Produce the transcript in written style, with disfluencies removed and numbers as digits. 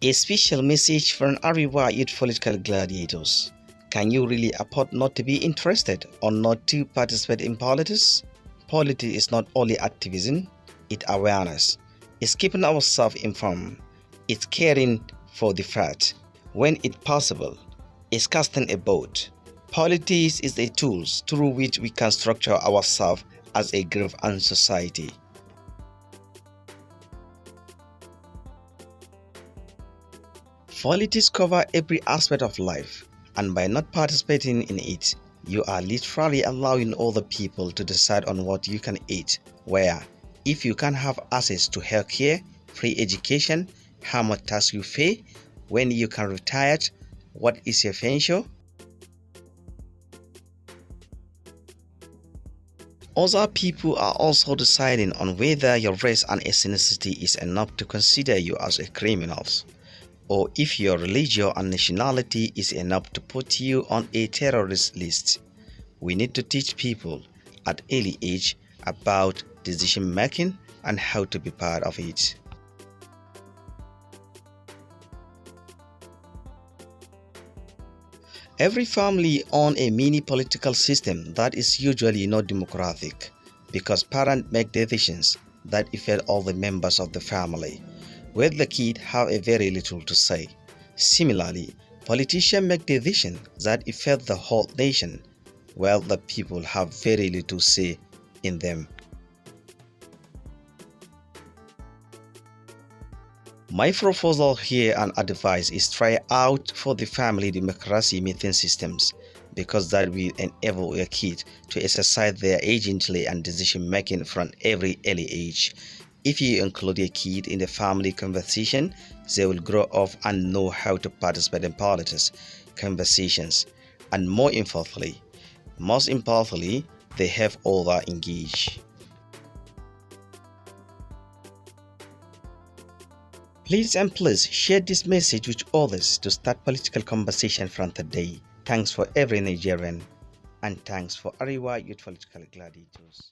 A special message from Arewa Youths Political Gladiators. Can you really afford not to be interested or not to participate in politics? Politics is not only activism, it's awareness. It's keeping ourselves informed. It's caring for the fact. When it's possible, it's casting a vote. Politics is a tool through which we can structure ourselves as a group and society. Politics cover every aspect of life, and by not participating in it, you are literally allowing other people to decide on what you can eat, where, if you can have access to healthcare, free education, how much tax you pay, when you can retire, what is your pension. Other people are also deciding on whether your race and ethnicity is enough to consider you as a criminal, or if your religion and nationality is enough to put you on a terrorist list. We need to teach people at early age about decision making and how to be part of it. Every family owns a mini political system that is usually not democratic, because parents make decisions that affect all the members of the family, where the kids have a very little to say. Similarly, politicians make decisions that affect the whole nation, while the people have very little say in them. My proposal here and advice is try out for the family democracy meeting systems, because that will enable your kids to exercise their agency and decision making from every early age. If you include a kid in the family conversation, they will grow up and know how to participate in politics conversations, and most importantly, they have other engaged. Please share this message with others to start political conversation from today. Thanks for every Nigerian, and thanks for Arewa Youth Political Gladiators.